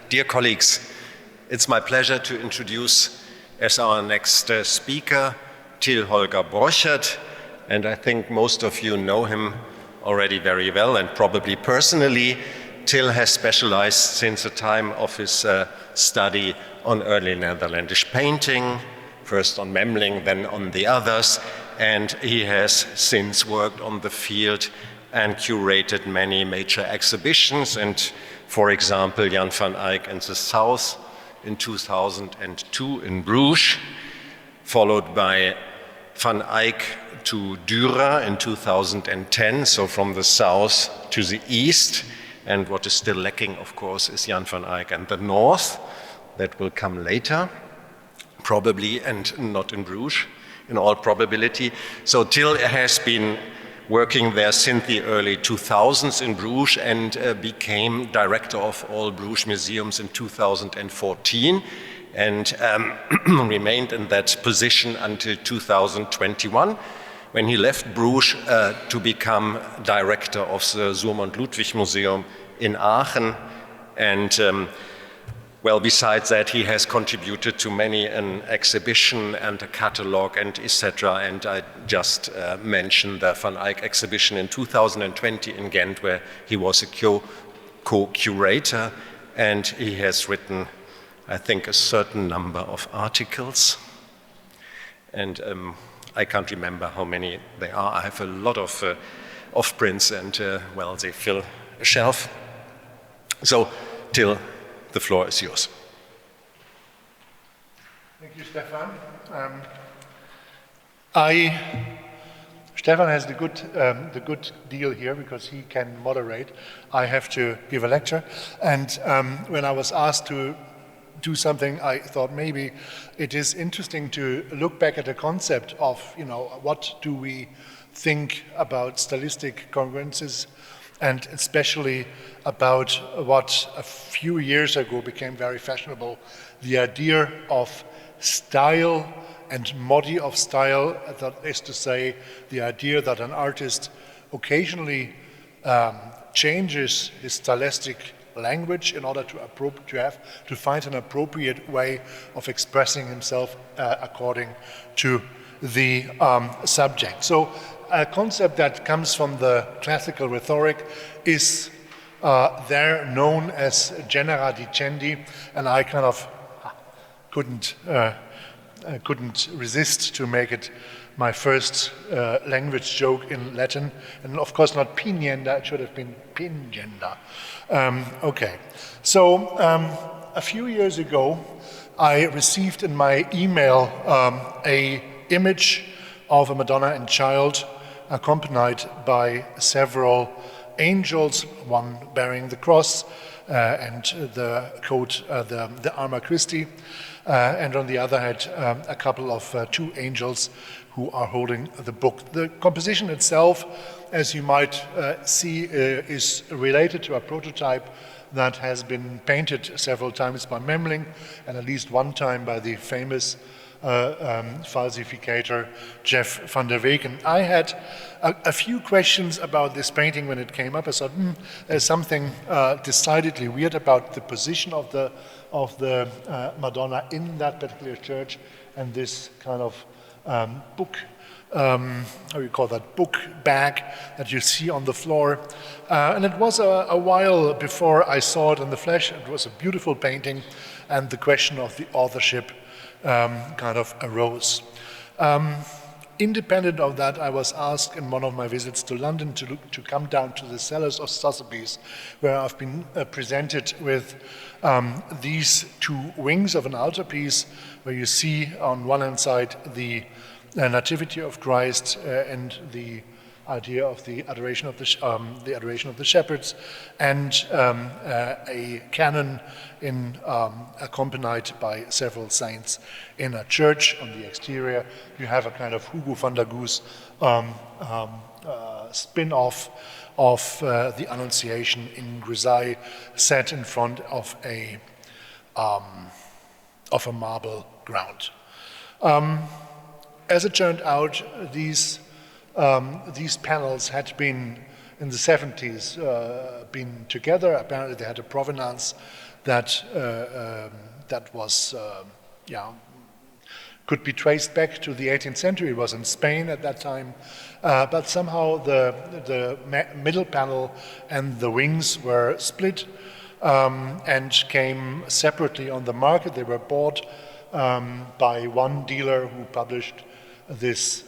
Dear colleagues, it's my pleasure to introduce as our next speaker Till-Holger Borchert, and I think most of you know him already very well and probably personally. Till has specialized since the time of his study on early Netherlandish painting, first on Memling, then on the others, and he has since worked on the field and curated many major exhibitions, and for example, Jan van Eyck and the South in 2002 in Bruges, followed by Van Eyck to Dürer in 2010, so from the south to the east. And what is still lacking, of course, is Jan van Eyck and the north. That will come later, probably, and not in Bruges, in all probability. So Till has been working there since the early 2000s in Bruges and became director of all Bruges museums in 2014 and remained in that position until 2021 when he left Bruges to become director of the Suermondt-Ludwig-Museum in Aachen. And well, besides that, he has contributed to many an exhibition and a catalogue and etc. And I just mentioned the Van Eyck exhibition in 2020 in Ghent, where he was a co-curator, and he has written, I think, a certain number of articles. And I can't remember how many they are. I have a lot of prints, and well, they fill a shelf. So, Till, the floor is yours. Thank you, Stephan. Stephan has the good deal here because he can moderate. I have to give a lecture, and when I was asked to do something, I thought maybe it is interesting to look back at the concept of, what do we think about stylistic congruences, and especially about what a few years ago became very fashionable, the idea of style and modi of style, that is to say, the idea that an artist occasionally changes his stylistic language in order to find an appropriate way of expressing himself according to the subject. So a concept that comes from the classical rhetoric is there known as genera dicendi, and I kind of couldn't resist to make it my first language joke in Latin, and of course not pingenda, it should have been pingenda. Okay, so a few years ago I received in my email a image of a Madonna and Child accompanied by several angels, one bearing the cross and the coat, the armor Christi, and on the other had a couple of two angels who are holding the book. The composition itself, as you might see, is related to a prototype that has been painted several times by Memling and at least one time by the famous falsificator Jeff van der Week. And I had a few questions about this painting when it came up. I thought, there's something decidedly weird about the position of the Madonna in that particular church, and this kind of book, how do you call that, book bag that you see on the floor. And it was a while before I saw it in the flesh. It was a beautiful painting, and the question of the authorship kind of arose. Independent of that, I was asked in one of my visits to London to come down to the cellars of Sotheby's, where I've been presented with these two wings of an altarpiece, where you see on one hand side the Nativity of Christ and the idea of the adoration of the shepherds, and a canon accompanied by several saints in a church. On the exterior, you have a kind of Hugo van der Goes spin-off of the Annunciation in grisaille, set in front of a marble ground. As it turned out, these panels had been in the 70s been together. Apparently they had a provenance that was, could be traced back to the 18th century. It was in Spain at that time, but somehow the middle panel and the wings were split and came separately on the market. They were bought by one dealer who published this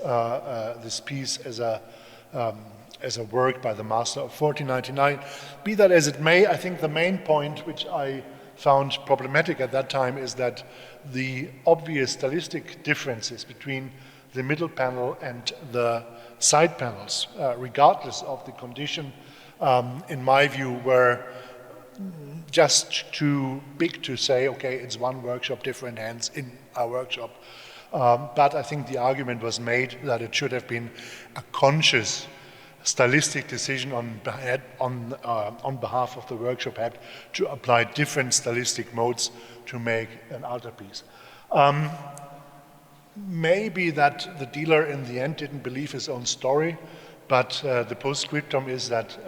piece as a work by the master of 1499. Be that as it may, I think the main point which I found problematic at that time is that the obvious stylistic differences between the middle panel and the side panels, regardless of the condition, in my view, were just too big to say, okay, it's one workshop, different hands in our workshop. But I think the argument was made that it should have been a conscious stylistic decision on behalf of the workshop head to apply different stylistic modes to make an altarpiece. Maybe that the dealer in the end didn't believe his own story, but the postscriptum is that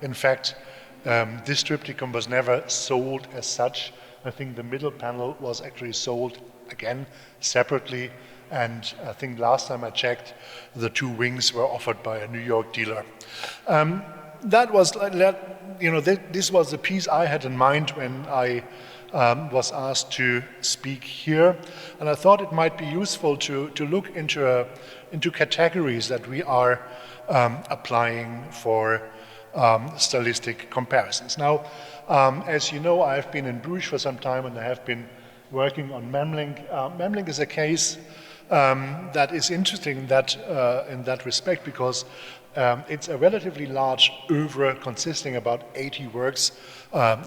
in fact this triptychum was never sold as such. I think the middle panel was actually sold again separately, and I think last time I checked, the two wings were offered by a New York dealer. That was, this was the piece I had in mind when I was asked to speak here, and I thought it might be useful to look into categories that we are applying for stylistic comparisons. Now, as you know, I have been in Bruges for some time, and I have been working on Memling. Memling is a case that is interesting in that respect, because it's a relatively large oeuvre consisting about 80 works,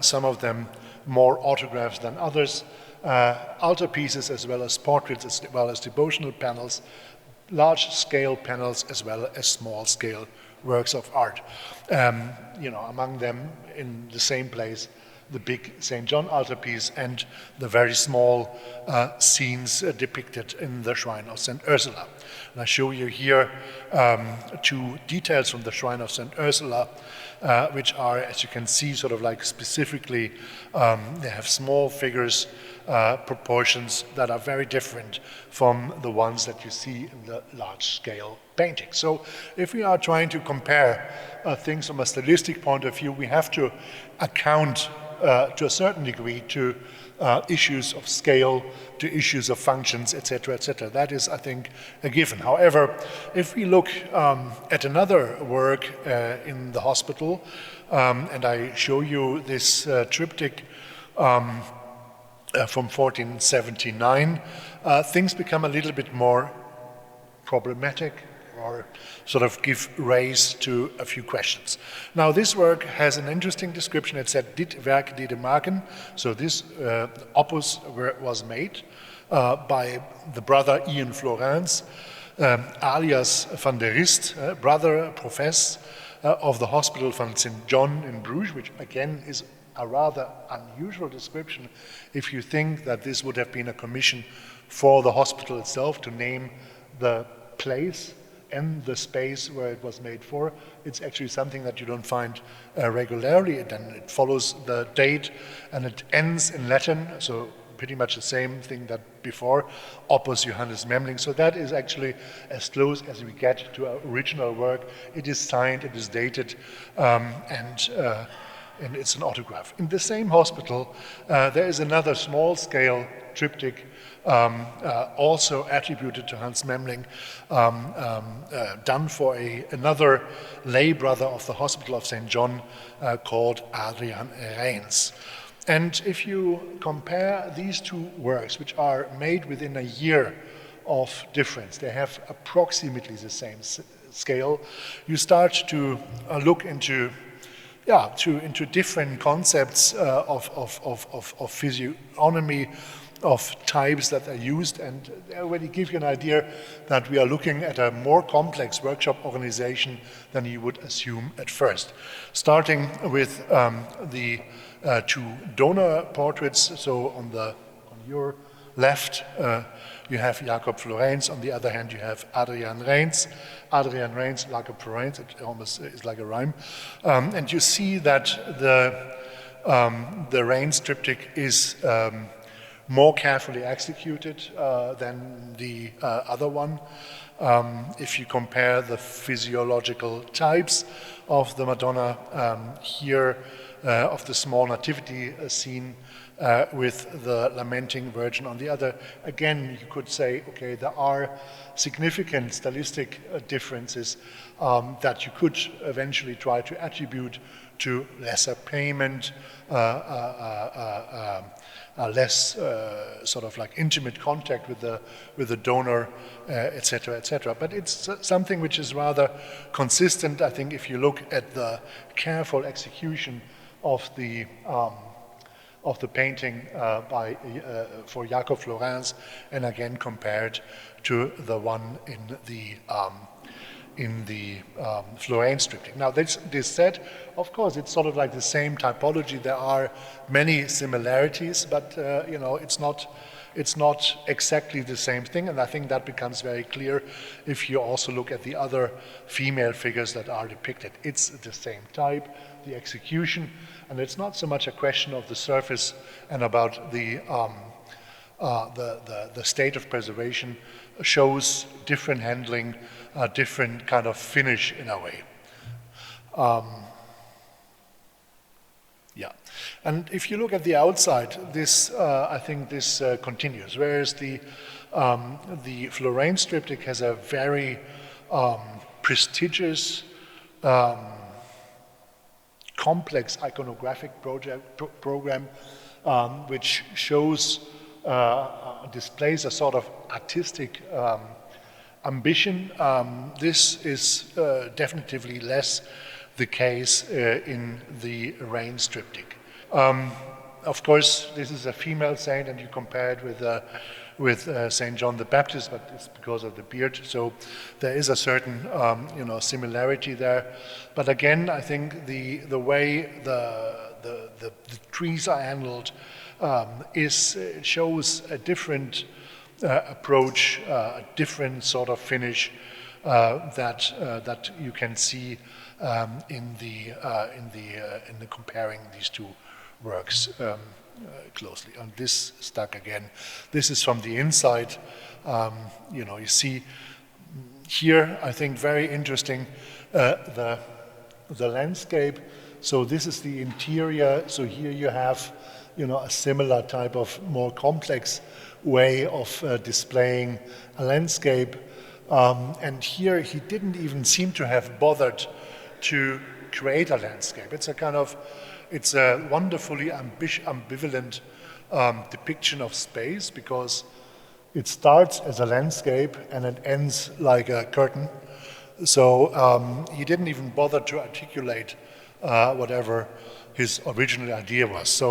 some of them more autographs than others, altarpieces as well as portraits, as well as devotional panels, large-scale panels as well as small-scale works of art. Among them in the same place, the big St. John altarpiece and the very small scenes depicted in the Shrine of St. Ursula. And I show you here two details from the Shrine of St. Ursula, which are, as you can see, sort of like specifically, they have small figures, proportions that are very different from the ones that you see in the large-scale painting. So if we are trying to compare things from a stylistic point of view, we have to account to a certain degree to issues of scale, to issues of functions, etc., etc. That is, I think, a given. However, if we look at another work in the hospital, and I show you this triptych from 1479, things become a little bit more problematic, or sort of give rise to a few questions. Now, this work has an interesting description. It said, dit werk Denemarken. So this opus was made by the brother Ian Florence, alias van der Rist, brother profess of the Hospital van St. John in Bruges, which again is a rather unusual description if you think that this would have been a commission for the hospital itself to name the place and the space where it was made for. It's actually something that you don't find regularly, and it follows the date and it ends in Latin, so pretty much the same thing that before, Opus Johannes Memling. So that is actually as close as we get to our original work. It is signed, it is dated, and it's an autograph. In the same hospital, there is another small-scale triptych also attributed to Hans Memling, done for another lay brother of the Hospital of St. John called Adrian Reins. And if you compare these two works, which are made within a year of difference, they have approximately the same scale, you start to look into different concepts of physiognomy, of types that are used, and they already give you an idea that we are looking at a more complex workshop organization than you would assume at first. Starting with the two donor portraits, so on your left you have Jacob Florenz, on the other hand you have Adrian Reins. Adrian Reins, Jacob Florenz, it almost is like a rhyme. And you see that the Rains triptych is more carefully executed than the other one. If you compare the physiological types of the Madonna here, of the small nativity scene with the lamenting Virgin on the other, again, you could say, okay, there are significant stylistic differences that you could eventually try to attribute to lesser payment, less sort of like intimate contact with the donor, etc., etc. But it's something which is rather consistent, I think, if you look at the careful execution of the painting for Jacob Florenz, and again compared to the one in the Florence triptych. Now, this said, of course, it's sort of like the same typology. There are many similarities, but you know, it's not exactly the same thing, and I think that becomes very clear if you also look at the other female figures that are depicted. It's the same type, the execution, and it's not so much a question of the surface and about the state of preservation shows different handling, different kind of finish in a way. Yeah, and if you look at the outside, this I think this continues. Whereas the Florence triptych has a very prestigious, complex iconographic program, which shows, displays a sort of artistic ambition. This is definitively less the case in the Rains triptych. Of course, this is a female saint, and you compare it with Saint John the Baptist, but it's because of the beard. So there is a certain, similarity there. But again, I think the way the trees are handled shows a different approach, a different sort of finish that you can see in the comparing these two works closely. And this stuck again. This is from the inside. You see here, I think, very interesting the landscape. So this is the interior. So here you have, a similar type of more complex way of displaying a landscape. And here he didn't even seem to have bothered to create a landscape. It's a wonderfully ambivalent depiction of space, because it starts as a landscape and it ends like a curtain. So he didn't even bother to articulate whatever his original idea was,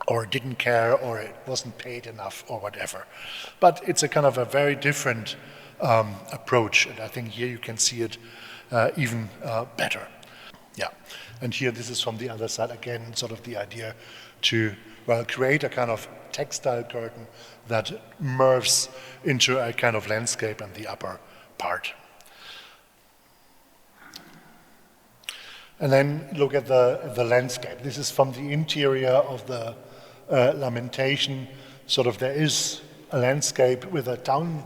or didn't care, or it wasn't paid enough, or whatever. But it's a kind of a very different approach, and I think here you can see it even better. Yeah, and here this is from the other side again, sort of the idea to create a kind of textile curtain that merges into a kind of landscape in the upper part. And then look at the landscape. This is from the interior of the Lamentation. Sort of there is a landscape with a town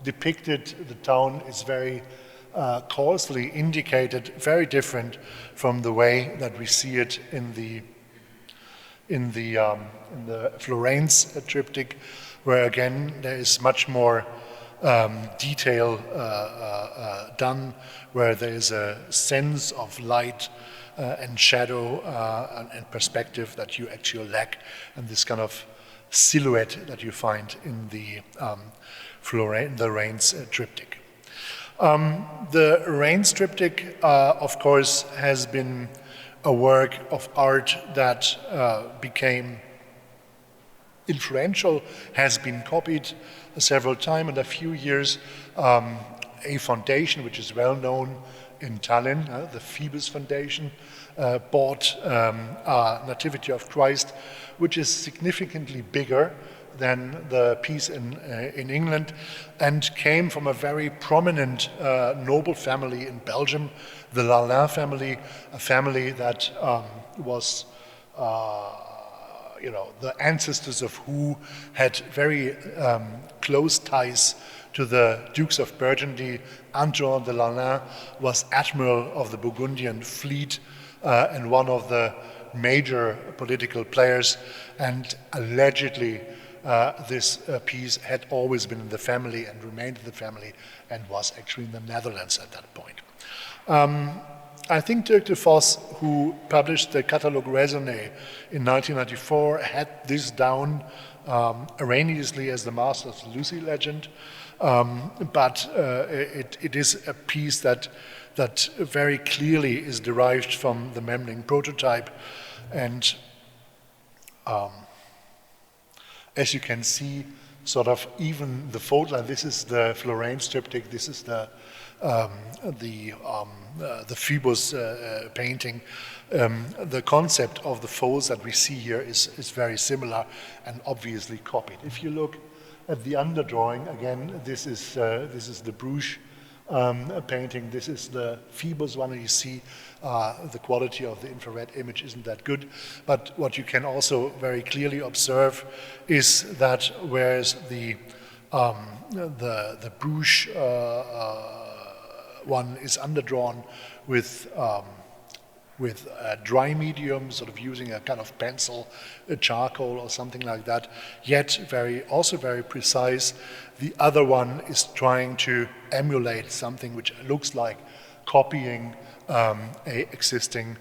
depicted. The town is very coarsely indicated, very different from the way that we see it in the Florence triptych, where again there is much more detail done, where there is a sense of light and shadow and perspective that you actually lack, and this kind of silhouette that you find in the Rains triptych. The Rains triptych, of course, has been a work of art that became influential, has been copied several times. In a few years, a foundation which is well known in Tallinn, the Phoebus Foundation, bought a Nativity of Christ, which is significantly bigger than the piece in England, and came from a very prominent noble family in Belgium, the Lalin family, a family that was the ancestors of who had very close ties to the Dukes of Burgundy. Antoine de Lalaing was admiral of the Burgundian fleet and one of the major political players, and allegedly this piece had always been in the family and remained in the family and was actually in the Netherlands at that point. I think Dirk de Vos, who published the Catalogue raisonné in 1994, had this down erroneously as the Master of Lucy legend, but it is a piece that very clearly is derived from the Memling prototype, and as you can see, sort of even the fold line. This is the Florence triptych. This is the Phoebus painting. The concept of the folds that we see here is very similar and obviously copied. If you look at the underdrawing, again, this is the Bruges painting. This is the Phoebus one, and you see the quality of the infrared image isn't that good. But what you can also very clearly observe is that whereas the Bruges one is underdrawn with dry medium, sort of using a kind of pencil, a charcoal or something like that, yet also very precise. The other one is trying to emulate something which looks like copying an existing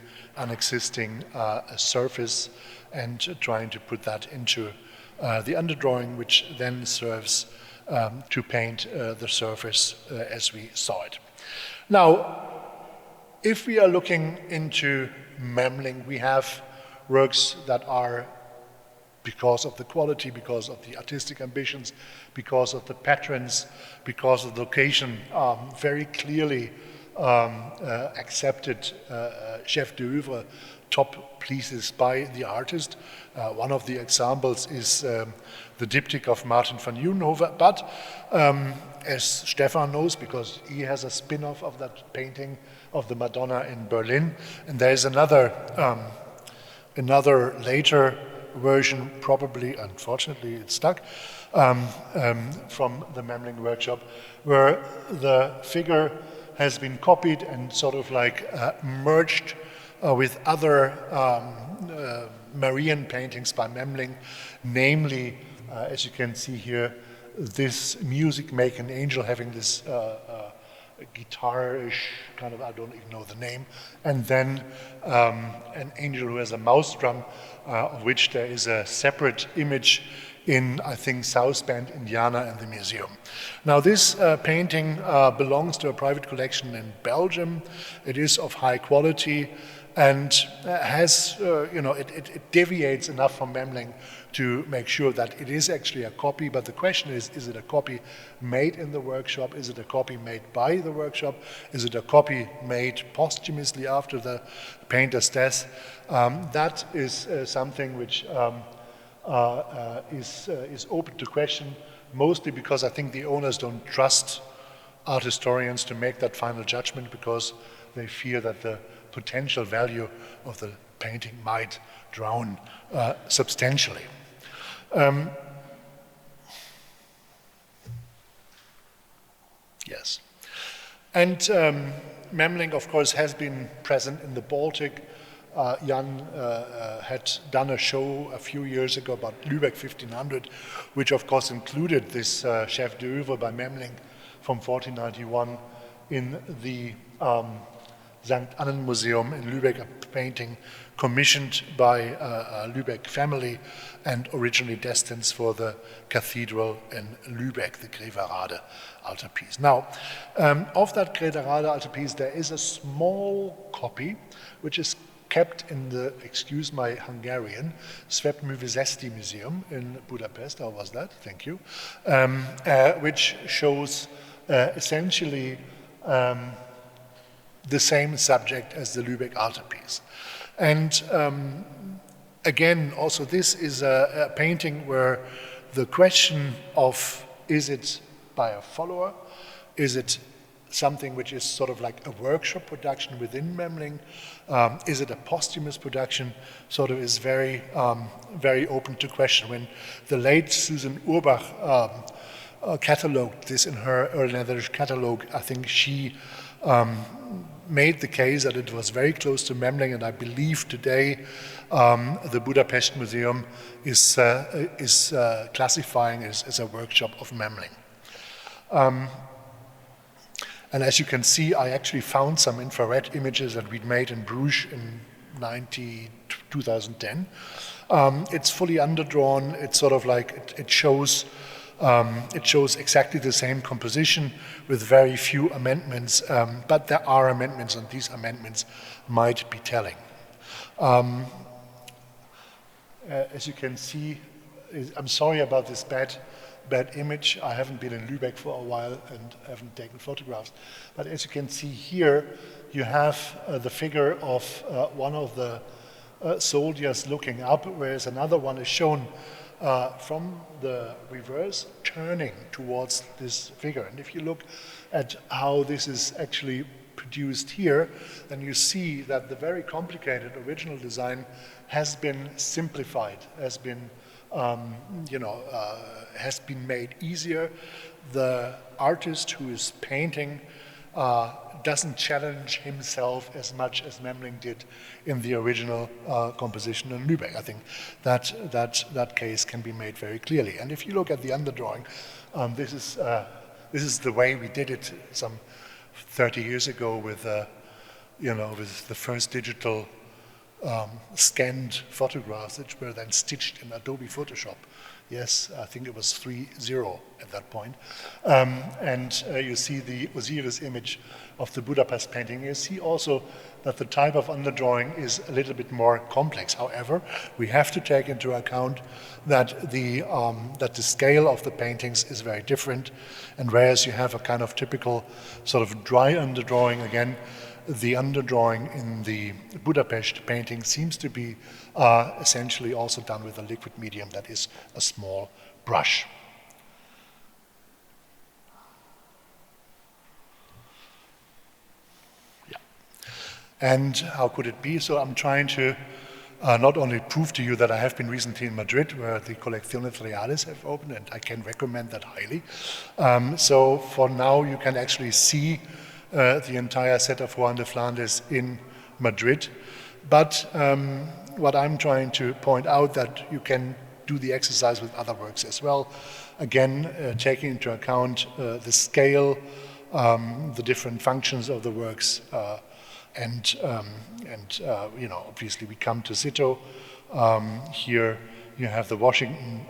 surface and trying to put that into the underdrawing, which then serves to paint the surface as we saw it. Now, if we are looking into Memling, we have works that are, because of the quality, because of the artistic ambitions, because of the patrons, because of the location, very clearly accepted chef d'oeuvre, top pieces by the artist. One of the examples is the diptych of Martin van Nieuwenhove, but as Stephan knows, because he has a spin-off of that painting of the Madonna in Berlin, and there is another later version, probably, unfortunately it's stuck, from the Memling workshop, where the figure has been copied and sort of like merged with other Marian paintings by Memling, namely, as you can see here, this music make an angel having this guitar-ish kind of, I don't even know the name, and then an angel who has a mouse drum, of which there is a separate image in, I think, South Bend, Indiana, in the museum. Now, this painting belongs to a private collection in Belgium. It is of high quality and has, it deviates enough from Memling to make sure that it is actually a copy, but the question is it a copy made in the workshop? Is it a copy made by the workshop? Is it a copy made posthumously after the painter's death? That is something which is open to question, mostly because I think the owners don't trust art historians to make that final judgment, because they fear that the potential value of the painting might drown substantially. Yes. And Memling, of course, has been present in the Baltic. Jan had done a show a few years ago about Lübeck 1500, which of course included this chef d'oeuvre by Memling from 1491 in the St. Annen Museum in Lübeck, a painting commissioned by a Lübeck family and originally destined for the cathedral in Lübeck, the Greverade altarpiece. Now, of that Greverade altarpiece, there is a small copy which is kept in the, excuse my Hungarian, Szépművészeti Museum in Budapest. How was that? Thank you. Which shows essentially the same subject as the Lübeck altarpiece. And again, also this is a painting where the question of, is it by a follower? Is it something which is sort of like a workshop production within Memling? Is it a posthumous production? Sort of is very, very open to question. When the late Susan Urbach catalogued this in her early Netherlandish catalogue, I think she made the case that it was very close to Memling, and I believe today the Budapest Museum is classifying it as a workshop of Memling. And as you can see, I actually found some infrared images that we'd made in Bruges in 2010. It's fully underdrawn. It's sort of like it shows exactly the same composition with very few amendments, but there are amendments, and these amendments might be telling. As you can see, I'm sorry about this bad image. I haven't been in Lübeck for a while and haven't taken photographs. But as you can see here, you have the figure of one of the soldiers looking up, whereas another one is shown from the reverse, turning towards this figure. And if you look at how this is actually produced here, then you see that the very complicated original design has been simplified, has been has been made easier. The artist who is painting doesn't challenge himself as much as Memling did in the original composition in Lübeck. I think that case can be made very clearly. And if you look at the underdrawing, this is the way we did it some 30 years ago with with the first digital scanned photographs, which were then stitched in Adobe Photoshop. Yes, I think it was 3.0 at that point. And you see the Osiris image of the Budapest painting. You see also that the type of underdrawing is a little bit more complex. However, we have to take into account that the scale of the paintings is very different. And whereas you have a kind of typical sort of dry underdrawing, again, the underdrawing in the Budapest painting seems to be essentially also done with a liquid medium that is a small brush. Yeah. And how could it be? So I'm trying to not only prove to you that I have been recently in Madrid, where the Colecciones Reales have opened, and I can recommend that highly. So for now, you can actually see the entire set of Juan de Flandes in Madrid. But what I'm trying to point out that you can do the exercise with other works as well. Again, taking into account the scale, the different functions of the works, and obviously we come to Sittow. Here you have the Washington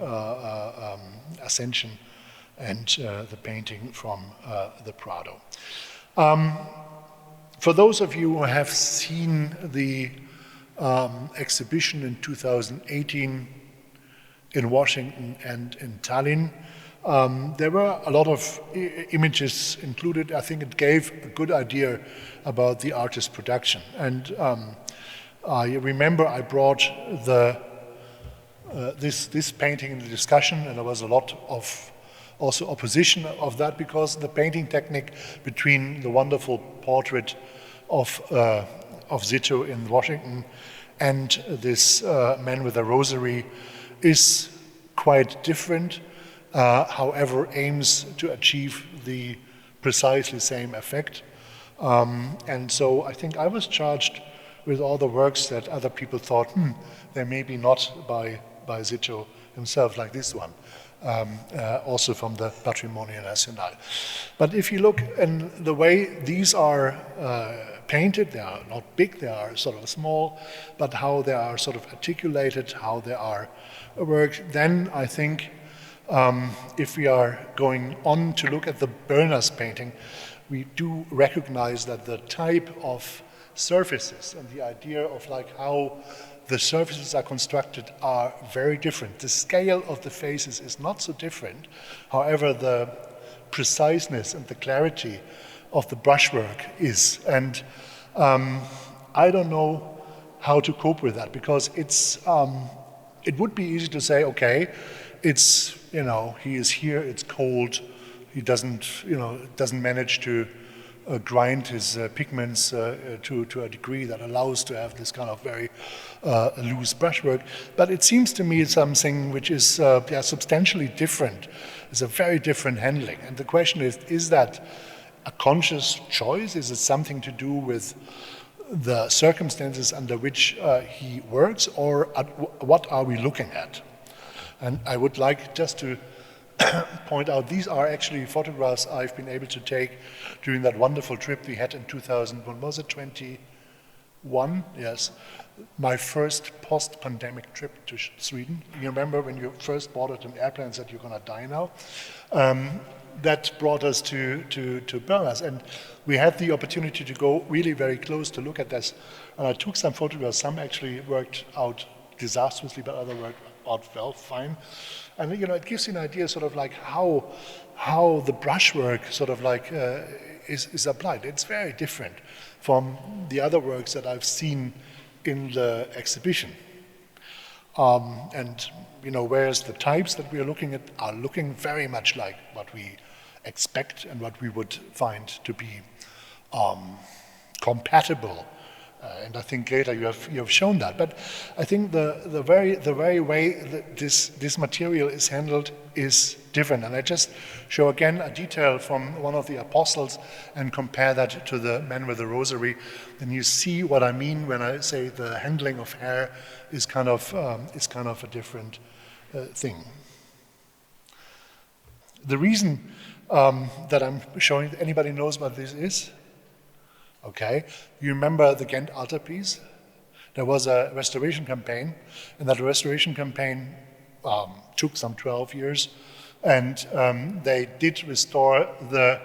Ascension and the painting from the Prado. For those of you who have seen the exhibition in 2018 in Washington and in Tallinn, there were a lot of images included. I think it gave a good idea about the artist's production. And I remember I brought this painting in the discussion, and there was a lot of also opposition of that, because the painting technique between the wonderful portrait of Sittow in Washington and this man with a rosary is quite different, however aims to achieve the precisely same effect. And so I think I was charged with all the works that other people thought, they may be not by Sittow himself, like this one. Also from the Patrimonio Nacional. But if you look in the way these are painted, they are not big, they are sort of small, but how they are sort of articulated, how they are worked, then I think if we are going on to look at the Berners painting, we do recognize that the type of surfaces and the idea of like how the surfaces are constructed are very different. The scale of the faces is not so different. However, the preciseness and the clarity of the brushwork is. And I don't know how to cope with that, because it would be easy to say, okay, it's, he is here, it's cold, he doesn't manage to grind his pigments to a degree that allows to have this kind of very loose brushwork. But it seems to me something which is substantially different. It's a very different handling. And the question is that a conscious choice? Is it something to do with the circumstances under which he works, or what are we looking at? And I would like just to point out, these are actually photographs I've been able to take during that wonderful trip we had in 2000, when was it, 21? Yes, my first post-pandemic trip to Sweden. You remember when you first boarded an airplane and said you're going to die now? That brought us to Põhjas, and we had the opportunity to go really very close to look at this. And I took some photographs. Some actually worked out disastrously, but other worked out well, fine. And it gives you an idea, sort of like how the brushwork sort of like is applied. It's very different from the other works that I've seen in the exhibition. And whereas the types that we are looking at are looking very much like what we expect and what we would find to be compatible. And I think, Greta, you have shown that. But I think the very way that this material is handled is different. And I just show again a detail from one of the apostles and compare that to the man with the rosary. And you see what I mean when I say the handling of hair is kind of a different thing. The reason that I'm showing, anybody knows what this is? Okay, you remember the Ghent altarpiece? There was a restoration campaign, and that restoration campaign took some 12 years, and they did restore the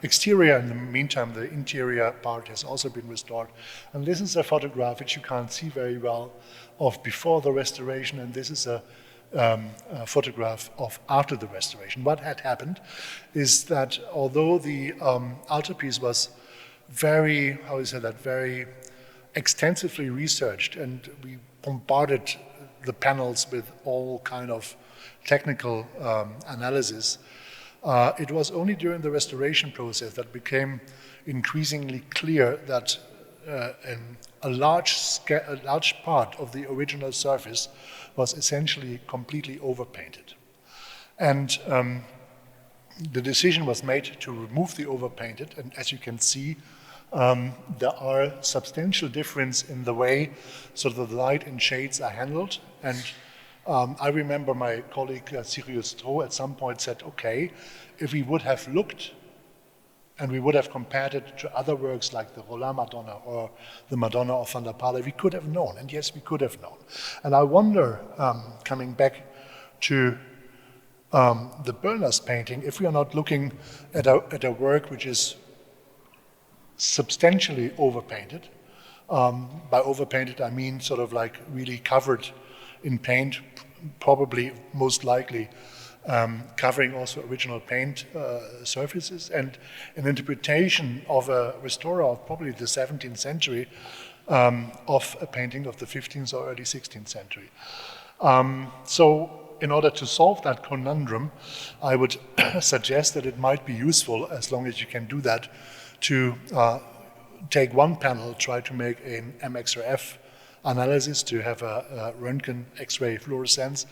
exterior. In the meantime, the interior part has also been restored. And this is a photograph which you can't see very well of before the restoration, and this is a photograph of after the restoration. What had happened is that although the altarpiece was very extensively researched, and we bombarded the panels with all kind of technical analysis, it was only during the restoration process that became increasingly clear that a large part of the original surface was essentially completely overpainted. And the decision was made to remove the overpainted, and as you can see, there are substantial difference in the way sort of the light and shades are handled. And I remember my colleague Michel Sittow at some point said, okay, if we would have looked and we would have compared it to other works like the Rollin Madonna or the Madonna of Van der Pale, we could have known. And yes, we could have known. And I wonder, coming back to the Böllner's painting, if we are not looking at a work which is substantially overpainted. By overpainted, I mean sort of like really covered in paint, probably most likely covering also original paint surfaces, and an interpretation of a restorer of probably the 17th century of a painting of the 15th or early 16th century. So in order to solve that conundrum, I would suggest that it might be useful, as long as you can do that, to take one panel, try to make an MXRF analysis, to have a Röntgen X-ray fluorescence,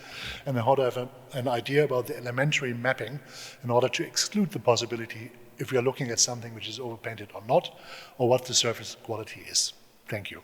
and in order to have an idea about the elementary mapping, in order to exclude the possibility if we are looking at something which is overpainted or not, or what the surface quality is. Thank you.